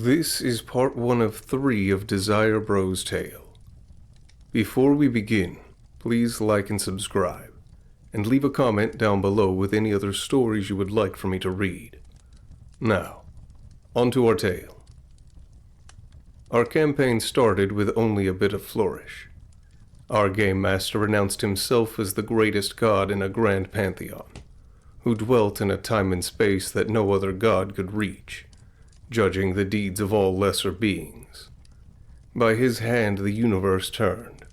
This is part 1 of 3 of DesireBro's tale. Before we begin, please like and subscribe, and leave a comment down below with any other stories you would like for me to read. Now, on to our tale. Our campaign started with only a bit of flourish. Our game master announced himself as the greatest god in a grand pantheon, who dwelt in a time and space that no other god could reach, judging the deeds of all lesser beings. By his hand the universe turned,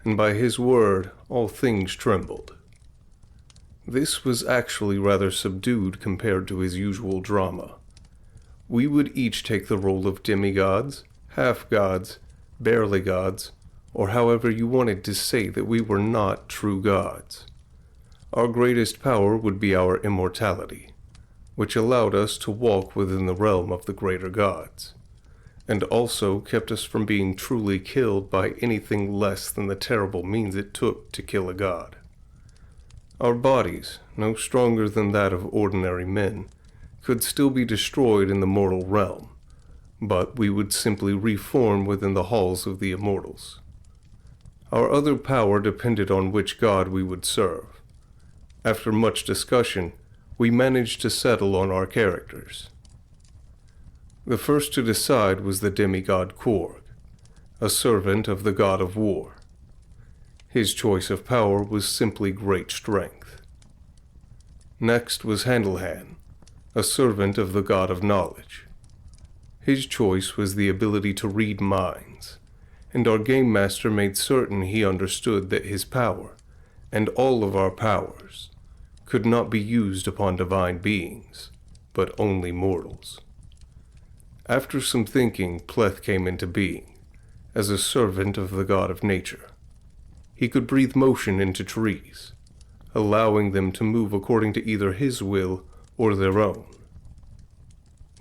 and by his word all things trembled. This was actually rather subdued compared to his usual drama. We would each take the role of demigods, half-gods, barely gods, or however you wanted to say that we were not true gods. Our greatest power would be our immortality, which allowed us to walk within the realm of the greater gods, and also kept us from being truly killed by anything less than the terrible means it took to kill a god. Our bodies, no stronger than that of ordinary men, could still be destroyed in the mortal realm, but we would simply reform within the halls of the immortals. Our other power depended on which god we would serve. After much discussion, we managed to settle on our characters. The first to decide was the demigod Korg, a servant of the god of war. His choice of power was simply great strength. Next was Handelhan, a servant of the god of knowledge. His choice was the ability to read minds, and our game master made certain he understood that his power, and all of our powers, could not be used upon divine beings, but only mortals. After some thinking, Pleth came into being, as a servant of the god of nature. He could breathe motion into trees, allowing them to move according to either his will or their own.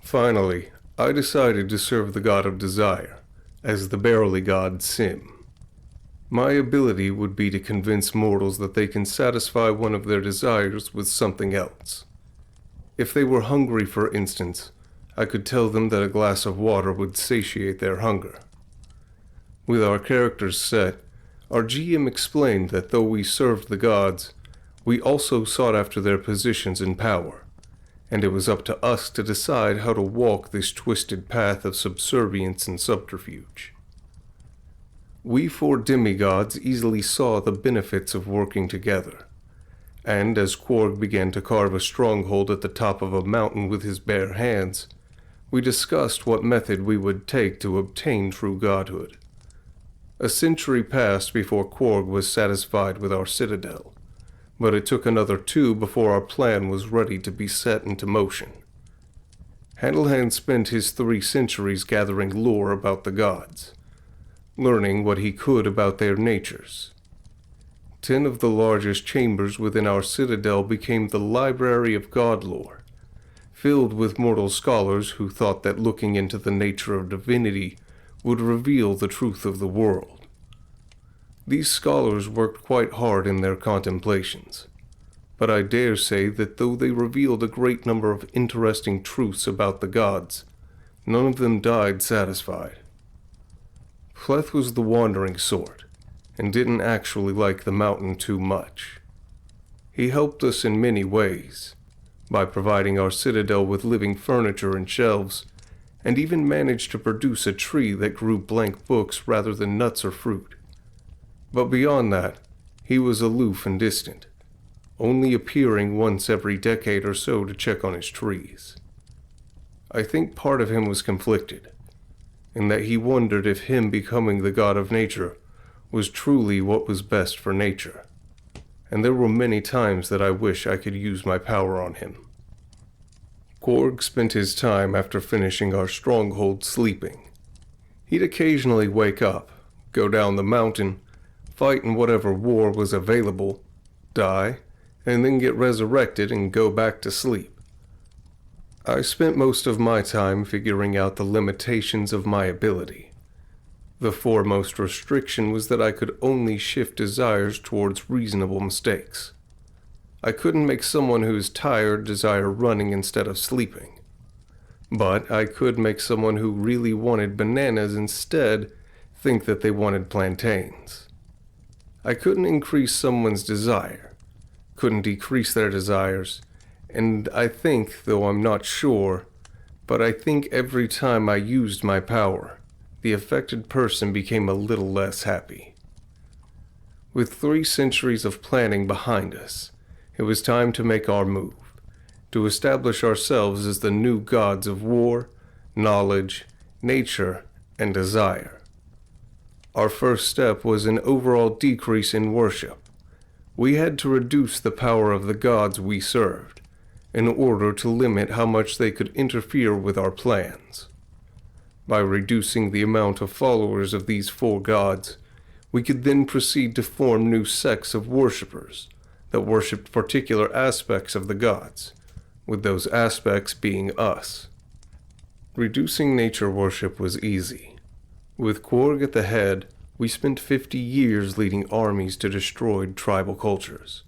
Finally, I decided to serve the god of desire, as the barely god Sim. My ability would be to convince mortals that they can satisfy one of their desires with something else. If they were hungry, for instance, I could tell them that a glass of water would satiate their hunger. With our characters set, our GM explained that though we served the gods, we also sought after their positions in power, and it was up to us to decide how to walk this twisted path of subservience and subterfuge. We 4 demigods easily saw the benefits of working together, and as Korg began to carve a stronghold at the top of a mountain with his bare hands, we discussed what method we would take to obtain true godhood. A century passed before Korg was satisfied with our citadel, but it took another 2 before our plan was ready to be set into motion. Handelhan spent his 3 centuries gathering lore about the gods, learning what he could about their natures. 10 of the largest chambers within our citadel became the library of god lore, filled with mortal scholars who thought that looking into the nature of divinity would reveal the truth of the world. These scholars worked quite hard in their contemplations, but I dare say that though they revealed a great number of interesting truths about the gods, none of them died satisfied. Pleth was the wandering sort, and didn't actually like the mountain too much. He helped us in many ways, by providing our citadel with living furniture and shelves, and even managed to produce a tree that grew blank books rather than nuts or fruit. But beyond that, he was aloof and distant, only appearing once every decade or so to check on his trees. I think part of him was conflicted, in that he wondered if him becoming the god of nature was truly what was best for nature, and there were many times that I wish I could use my power on him. Korg spent his time after finishing our stronghold sleeping. He'd occasionally wake up, go down the mountain, fight in whatever war was available, die, and then get resurrected and go back to sleep. I spent most of my time figuring out the limitations of my ability. The foremost restriction was that I could only shift desires towards reasonable mistakes. I couldn't make someone who is tired desire running instead of sleeping. But I could make someone who really wanted bananas instead think that they wanted plantains. I couldn't increase someone's desire, couldn't decrease their desires, and I think, though I'm not sure, but I think every time I used my power, the affected person became a little less happy. With 3 centuries of planning behind us, it was time to make our move, to establish ourselves as the new gods of war, knowledge, nature, and desire. Our first step was an overall decrease in worship. We had to reduce the power of the gods we served, in order to limit how much they could interfere with our plans. By reducing the amount of followers of these 4 gods, we could then proceed to form new sects of worshippers that worshipped particular aspects of the gods, with those aspects being us. Reducing nature worship was easy. With Korg at the head, we spent 50 years leading armies to destroy tribal cultures.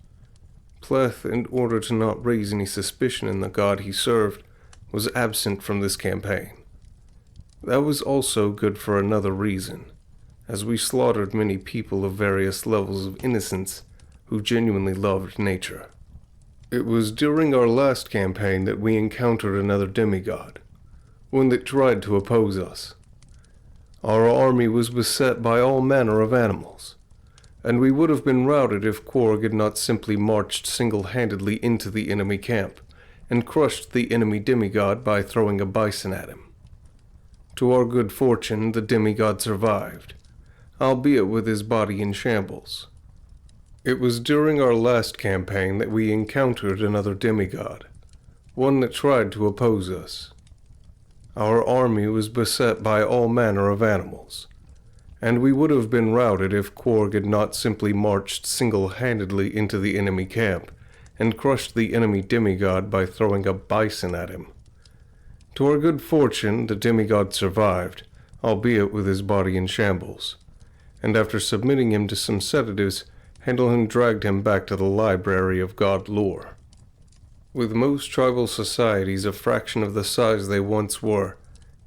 Pleth, in order to not raise any suspicion in the god he served, was absent from this campaign. That was also good for another reason, as we slaughtered many people of various levels of innocence who genuinely loved nature. It was during our last campaign that we encountered another demigod, one that tried to oppose us. Our army was beset by all manner of animals, and we would have been routed if Korg had not simply marched single-handedly into the enemy camp and crushed the enemy demigod by throwing a bison at him. To our good fortune, the demigod survived, albeit with his body in shambles. It was during our last campaign that we encountered another demigod, one that tried to oppose us. Our army was beset by all manner of animals, and we would have been routed if Korg had not simply marched single-handedly into the enemy camp and crushed the enemy demigod by throwing a bison at him. To our good fortune, the demigod survived, albeit with his body in shambles, and after submitting him to some sedatives, Handelhan dragged him back to the library of god lore. With most tribal societies a fraction of the size they once were,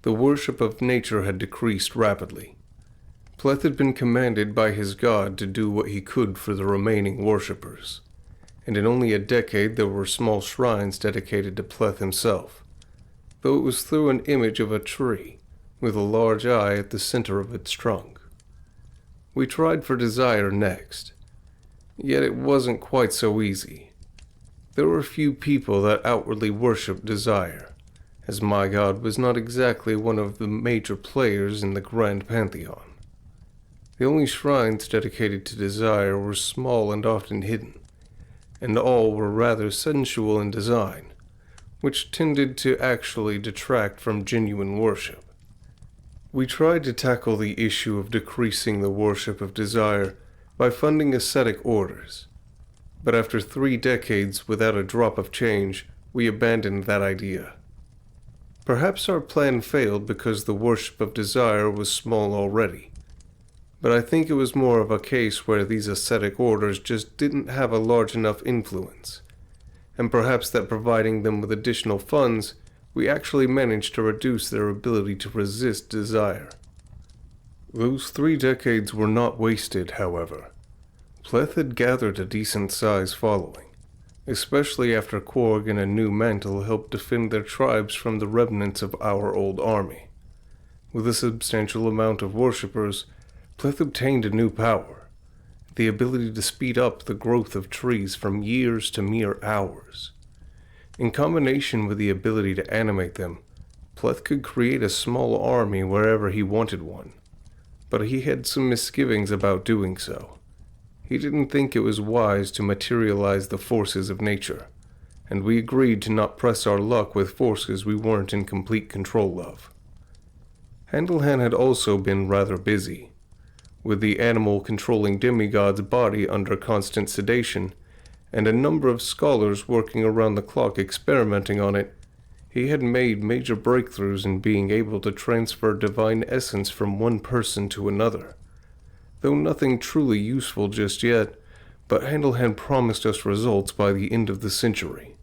the worship of nature had decreased rapidly. Pleth had been commanded by his god to do what he could for the remaining worshippers, and in only a decade there were small shrines dedicated to Pleth himself, though it was through an image of a tree, with a large eye at the center of its trunk. We tried for desire next, yet it wasn't quite so easy. There were few people that outwardly worshipped desire, as my god was not exactly one of the major players in the grand Pantheon. The only shrines dedicated to desire were small and often hidden, and all were rather sensual in design, which tended to actually detract from genuine worship. We tried to tackle the issue of decreasing the worship of desire by funding ascetic orders, but after 3 decades without a drop of change, we abandoned that idea. Perhaps our plan failed because the worship of desire was small already, but I think it was more of a case where these ascetic orders just didn't have a large enough influence, and perhaps that providing them with additional funds, we actually managed to reduce their ability to resist desire. Those 3 decades were not wasted, however. Pleth had gathered a decent-sized following, especially after Korg and a new mantle helped defend their tribes from the remnants of our old army. With a substantial amount of worshippers, Pleth obtained a new power, the ability to speed up the growth of trees from years to mere hours. In combination with the ability to animate them, Pleth could create a small army wherever he wanted one, but he had some misgivings about doing so. He didn't think it was wise to materialize the forces of nature, and we agreed to not press our luck with forces we weren't in complete control of. Handelhan had also been rather busy. With the animal controlling Demigod's body under constant sedation, and a number of scholars working around the clock experimenting on it, he had made major breakthroughs in being able to transfer divine essence from one person to another. Though nothing truly useful just yet, but Handelhan promised us results by the end of the century.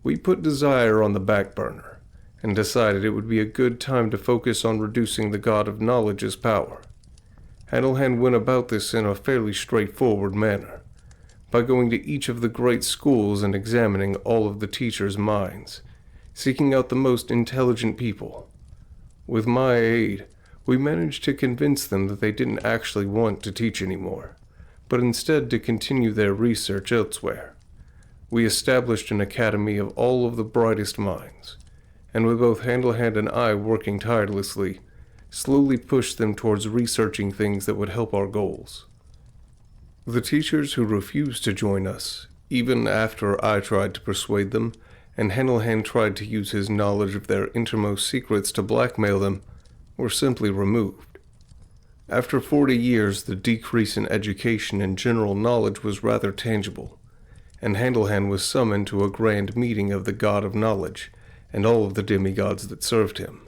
We put desire on the back burner, and decided it would be a good time to focus on reducing the God of Knowledge's power. Handelhan went about this in a fairly straightforward manner, by going to each of the great schools and examining all of the teachers' minds, seeking out the most intelligent people. With my aid, we managed to convince them that they didn't actually want to teach anymore, but instead to continue their research elsewhere. We established an academy of all of the brightest minds, and with both Handelhan and I working tirelessly, slowly pushed them towards researching things that would help our goals. The teachers who refused to join us, even after I tried to persuade them, and Handelhan tried to use his knowledge of their innermost secrets to blackmail them, were simply removed. After 40 years, the decrease in education and general knowledge was rather tangible, and Handelhan was summoned to a grand meeting of the God of Knowledge and all of the demigods that served him.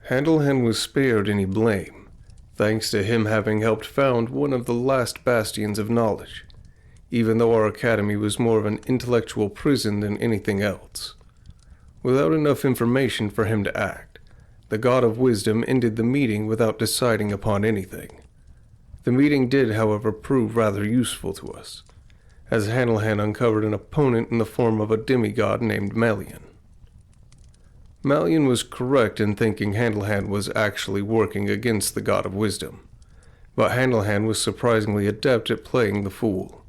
Handelhan was spared any blame, thanks to him having helped found one of the last bastions of knowledge, even though our academy was more of an intellectual prison than anything else. Without enough information for him to act, the God of Wisdom ended the meeting without deciding upon anything. The meeting did, however, prove rather useful to us, as Handelhan uncovered an opponent in the form of a demigod named Melian. Melian was correct in thinking Handelhan was actually working against the God of Wisdom, but Handelhan was surprisingly adept at playing the fool.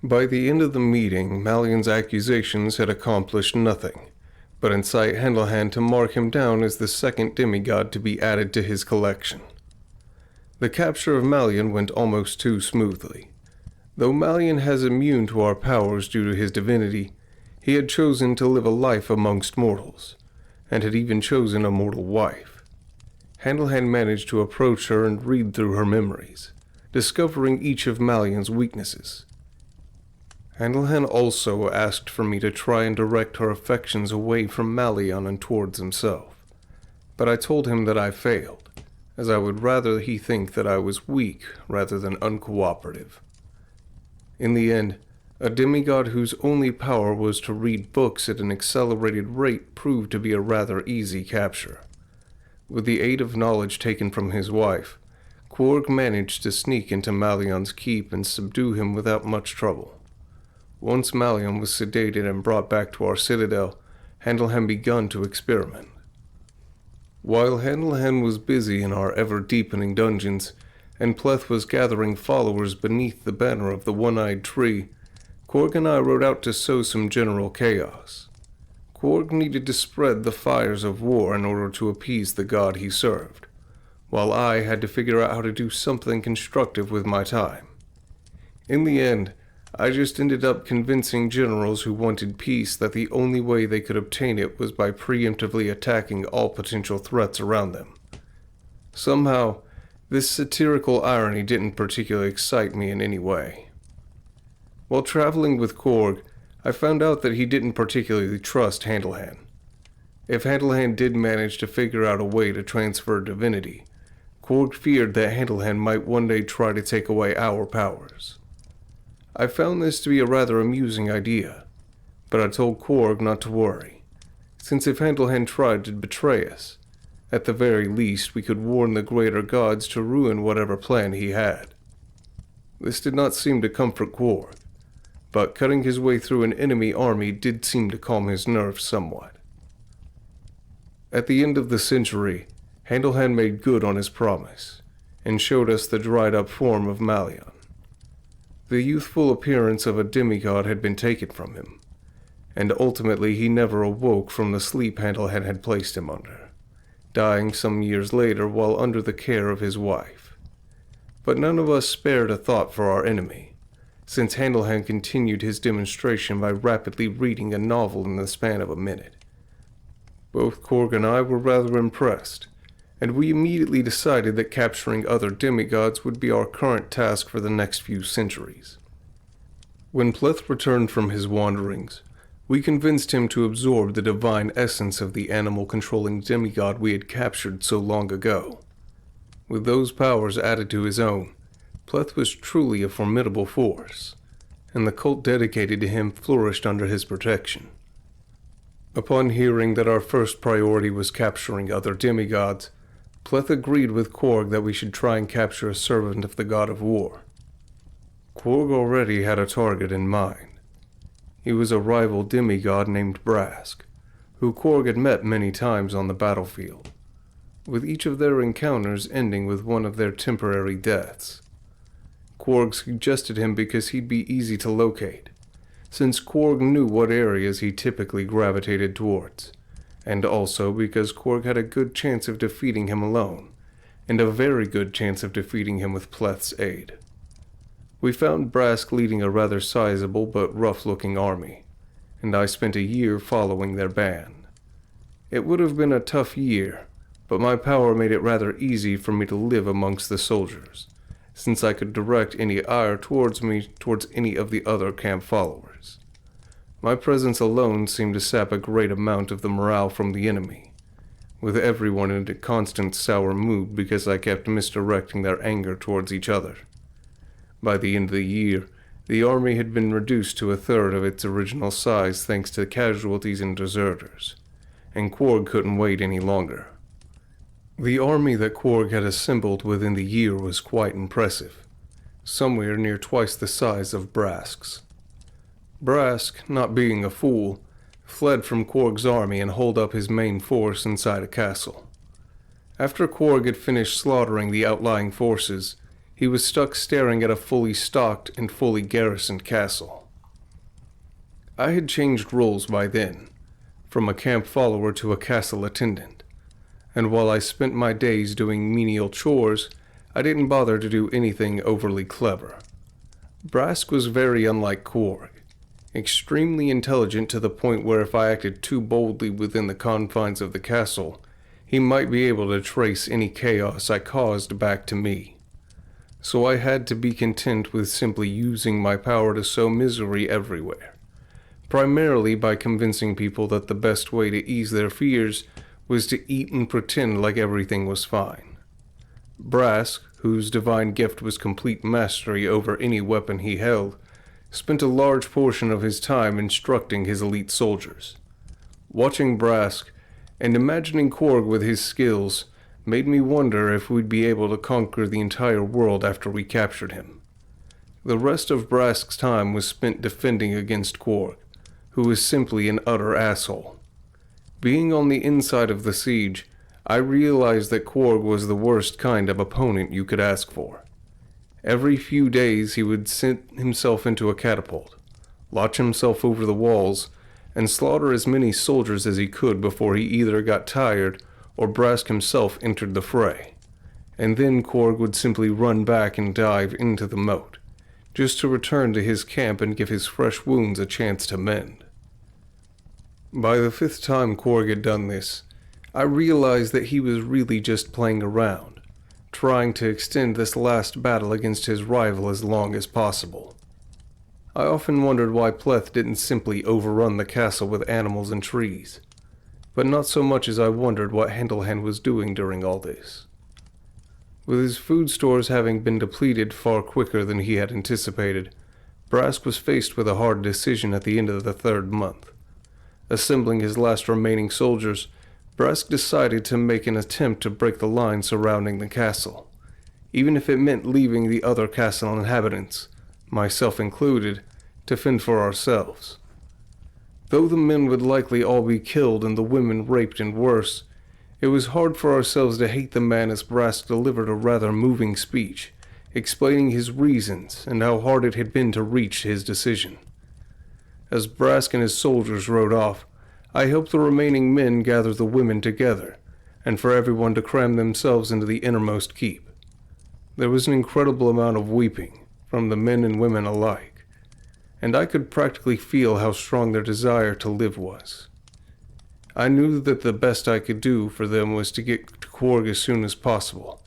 By the end of the meeting, Melian's accusations had accomplished nothing, but incite Handelhan to mark him down as the second demigod to be added to his collection. The capture of Melian went almost too smoothly. Though Melian has immune to our powers due to his divinity, he had chosen to live a life amongst mortals, and had even chosen a mortal wife. Handelhan managed to approach her and read through her memories, discovering each of Melian's weaknesses. Handelhan also asked for me to try and direct her affections away from Melian and towards himself, but I told him that I failed, as I would rather he think that I was weak rather than uncooperative. In the end, a demigod whose only power was to read books at an accelerated rate proved to be a rather easy capture. With the aid of knowledge taken from his wife, Quark managed to sneak into Malian's keep and subdue him without much trouble. Once Malian was sedated and brought back to our citadel, Handelhan begun to experiment. While Handelhan was busy in our ever-deepening dungeons, and Pleth was gathering followers beneath the banner of the one-eyed tree, Quark and I rode out to sow some general chaos. Quark needed to spread the fires of war in order to appease the god he served, while I had to figure out how to do something constructive with my time. In the end, I just ended up convincing generals who wanted peace that the only way they could obtain it was by preemptively attacking all potential threats around them. Somehow, this satirical irony didn't particularly excite me in any way. While traveling with Korg, I found out that he didn't particularly trust Handelhan. If Handelhan did manage to figure out a way to transfer divinity, Korg feared that Handelhan might one day try to take away our powers. I found this to be a rather amusing idea, but I told Korg not to worry, since if Handelhan tried to betray us, at the very least we could warn the greater gods to ruin whatever plan he had. This did not seem to comfort Korg, but cutting his way through an enemy army did seem to calm his nerves somewhat. At the end of the century, Handelhan made good on his promise, and showed us the dried-up form of Malian. The youthful appearance of a demigod had been taken from him, and ultimately he never awoke from the sleep Handelhan had placed him under, dying some years later while under the care of his wife. But none of us spared a thought for our enemy, since Handelhan continued his demonstration by rapidly reading a novel in the span of a minute. Both Korg and I were rather impressed, and we immediately decided that capturing other demigods would be our current task for the next few centuries. When Pleth returned from his wanderings, we convinced him to absorb the divine essence of the animal-controlling demigod we had captured so long ago. With those powers added to his own, Pleth was truly a formidable force, and the cult dedicated to him flourished under his protection. Upon hearing that our first priority was capturing other demigods, Pleth agreed with Korg that we should try and capture a servant of the god of war. Korg already had a target in mind. He was a rival demigod named Brask, who Korg had met many times on the battlefield, with each of their encounters ending with one of their temporary deaths. Korg suggested him because he'd be easy to locate, since Korg knew what areas he typically gravitated towards, and also because Korg had a good chance of defeating him alone, and a very good chance of defeating him with Pleth's aid. We found Brask leading a rather sizable but rough-looking army, and I spent a year following their band. It would have been a tough year, but my power made it rather easy for me to live amongst the soldiers, since I could direct any ire towards any of the other camp followers. My presence alone seemed to sap a great amount of the morale from the enemy, with everyone in a constant sour mood because I kept misdirecting their anger towards each other. By the end of the year, the army had been reduced to a third of its original size thanks to casualties and deserters, and Korg couldn't wait any longer. The army that Korg had assembled within the year was quite impressive, somewhere near twice the size of Brask's. Brask, not being a fool, fled from Korg's army and holed up his main force inside a castle. After Korg had finished slaughtering the outlying forces, he was stuck staring at a fully stocked and fully garrisoned castle. I had changed roles by then, from a camp follower to a castle attendant, and while I spent my days doing menial chores, I didn't bother to do anything overly clever. Brask was very unlike Korg, extremely intelligent to the point where if I acted too boldly within the confines of the castle, he might be able to trace any chaos I caused back to me. So I had to be content with simply using my power to sow misery everywhere, primarily by convincing people that the best way to ease their fears was to eat and pretend like everything was fine. Brask, whose divine gift was complete mastery over any weapon he held, spent a large portion of his time instructing his elite soldiers. Watching Brask and imagining Korg with his skills made me wonder if we'd be able to conquer the entire world after we captured him. The rest of Brask's time was spent defending against Korg, who was simply an utter asshole. Being on the inside of the siege, I realized that Korg was the worst kind of opponent you could ask for. Every few days he would send himself into a catapult, launch himself over the walls, and slaughter as many soldiers as he could before he either got tired or Brask himself entered the fray, and then Korg would simply run back and dive into the moat, just to return to his camp and give his fresh wounds a chance to mend. By the fifth time Korg had done this, I realized that he was really just playing around, trying to extend this last battle against his rival as long as possible. I often wondered why Pleth didn't simply overrun the castle with animals and trees, but not so much as I wondered what Handlehand was doing during all this. With his food stores having been depleted far quicker than he had anticipated, Brask was faced with a hard decision at the end of the third month. Assembling his last remaining soldiers, Brask decided to make an attempt to break the line surrounding the castle, even if it meant leaving the other castle inhabitants, myself included, to fend for ourselves. Though the men would likely all be killed and the women raped and worse, it was hard for ourselves to hate the man as Brask delivered a rather moving speech, explaining his reasons and how hard it had been to reach his decision. As Brask and his soldiers rode off, I helped the remaining men gather the women together, and for everyone to cram themselves into the innermost keep. There was an incredible amount of weeping, from the men and women alike, and I could practically feel how strong their desire to live was. I knew that the best I could do for them was to get to Korg as soon as possible,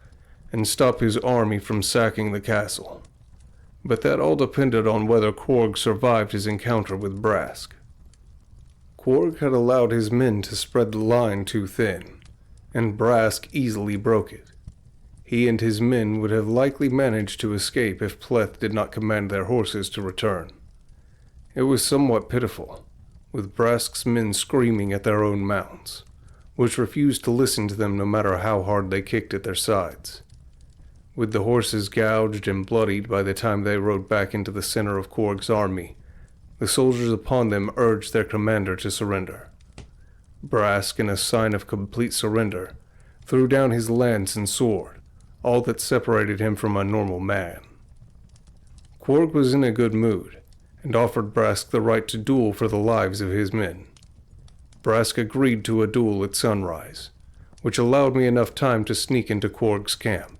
and stop his army from sacking the castle. But that all depended on whether Korg survived his encounter with Brask. Korg had allowed his men to spread the line too thin, and Brask easily broke it. He and his men would have likely managed to escape if Pleth did not command their horses to return. It was somewhat pitiful, with Brask's men screaming at their own mounts, which refused to listen to them no matter how hard they kicked at their sides. With the horses gouged and bloodied by the time they rode back into the center of Korg's army, the soldiers upon them urged their commander to surrender. Brask, in a sign of complete surrender, threw down his lance and sword, all that separated him from a normal man. Korg was in a good mood, and offered Brask the right to duel for the lives of his men. Brask agreed to a duel at sunrise, which allowed me enough time to sneak into Korg's camp.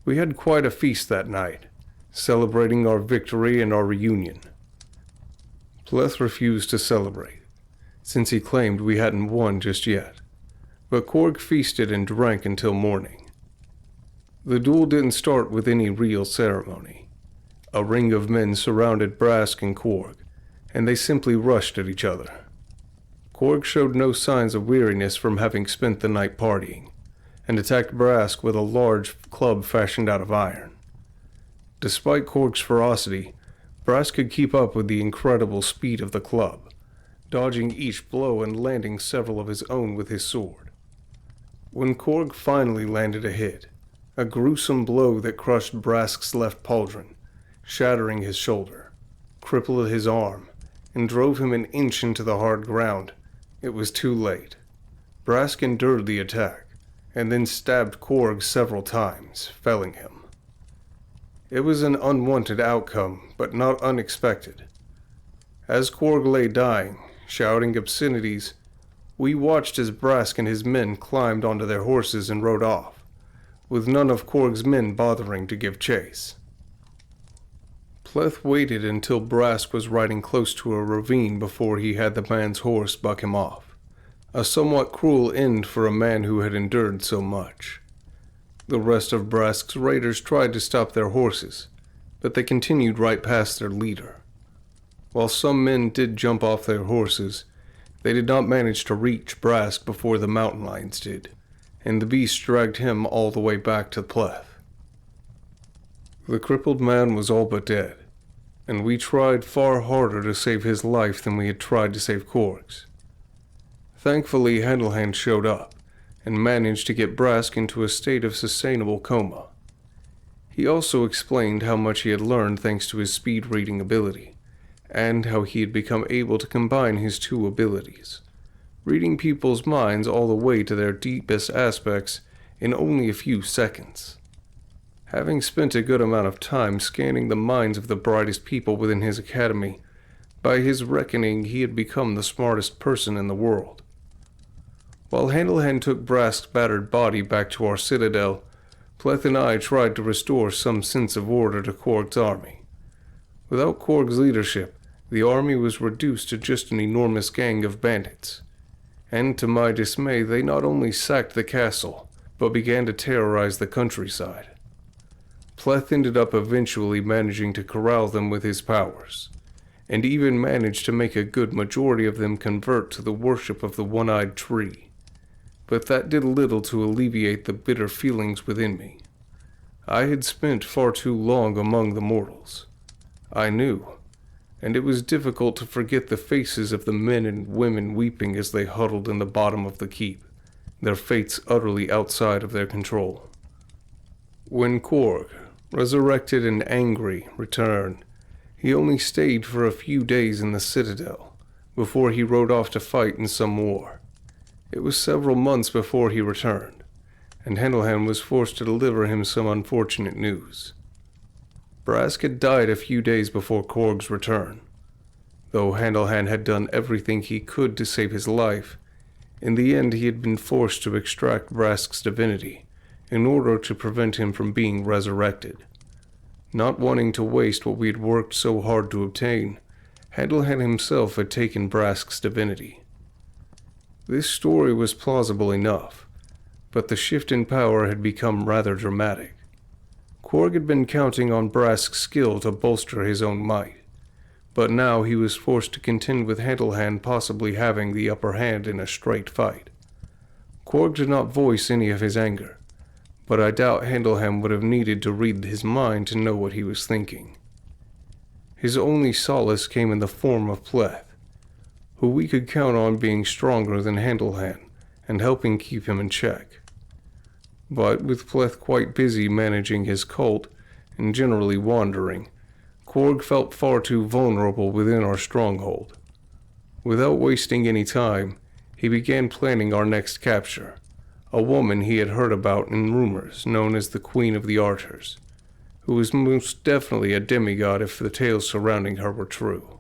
We had quite a feast that night, celebrating our victory and our reunion. Pleth refused to celebrate, since he claimed we hadn't won just yet, but Korg feasted and drank until morning. The duel didn't start with any real ceremony. A ring of men surrounded Brask and Korg, and they simply rushed at each other. Korg showed no signs of weariness from having spent the night partying, and attacked Brask with a large club fashioned out of iron. Despite Korg's ferocity, Brask could keep up with the incredible speed of the club, dodging each blow and landing several of his own with his sword. When Korg finally landed a hit, a gruesome blow that crushed Brask's left pauldron, shattering his shoulder, crippled his arm, and drove him an inch into the hard ground, it was too late. Brask endured the attack, and then stabbed Korg several times, felling him. It was an unwanted outcome, but not unexpected. As Korg lay dying, shouting obscenities, we watched as Brask and his men climbed onto their horses and rode off, with none of Korg's men bothering to give chase. Pleth waited until Brask was riding close to a ravine before he had the man's horse buck him off, a somewhat cruel end for a man who had endured so much. The rest of Brask's raiders tried to stop their horses, but they continued right past their leader. While some men did jump off their horses, they did not manage to reach Brask before the mountain lions did, and the beast dragged him all the way back to Pleth. The crippled man was all but dead, and we tried far harder to save his life than we had tried to save Korg's. Thankfully, Handelhand showed up, and managed to get Brask into a state of sustainable coma. He also explained how much he had learned thanks to his speed-reading ability, and how he had become able to combine his two abilities, reading people's minds all the way to their deepest aspects in only a few seconds. Having spent a good amount of time scanning the minds of the brightest people within his academy, by his reckoning he had become the smartest person in the world. While Handelhand took Brask's battered body back to our citadel, Pleth and I tried to restore some sense of order to Korg's army. Without Korg's leadership, the army was reduced to just an enormous gang of bandits, and to my dismay they not only sacked the castle, but began to terrorize the countryside. Pleth ended up eventually managing to corral them with his powers, and even managed to make a good majority of them convert to the worship of the one-eyed tree. But that did little to alleviate the bitter feelings within me. I had spent far too long among the mortals. I knew, and it was difficult to forget the faces of the men and women weeping as they huddled in the bottom of the keep, their fates utterly outside of their control. When Korg, resurrected and angry, returned, he only stayed for a few days in the citadel, before he rode off to fight in some war. It was several months before he returned, and Handelhand was forced to deliver him some unfortunate news. Brask had died a few days before Korg's return. Though Handelhand had done everything he could to save his life, in the end he had been forced to extract Brask's divinity, in order to prevent him from being resurrected. Not wanting to waste what we had worked so hard to obtain, Handelhand himself had taken Brask's divinity. This story was plausible enough, but the shift in power had become rather dramatic. Korg had been counting on Brask's skill to bolster his own might, but now he was forced to contend with Handelhand possibly having the upper hand in a straight fight. Korg did not voice any of his anger, but I doubt Handelhand would have needed to read his mind to know what he was thinking. His only solace came in the form of Pleth, who we could count on being stronger than Handlehan and helping keep him in check. But with Pleth quite busy managing his cult and generally wandering, Korg felt far too vulnerable within our stronghold. Without wasting any time, he began planning our next capture, a woman he had heard about in rumors known as the Queen of the Archers, who was most definitely a demigod if the tales surrounding her were true.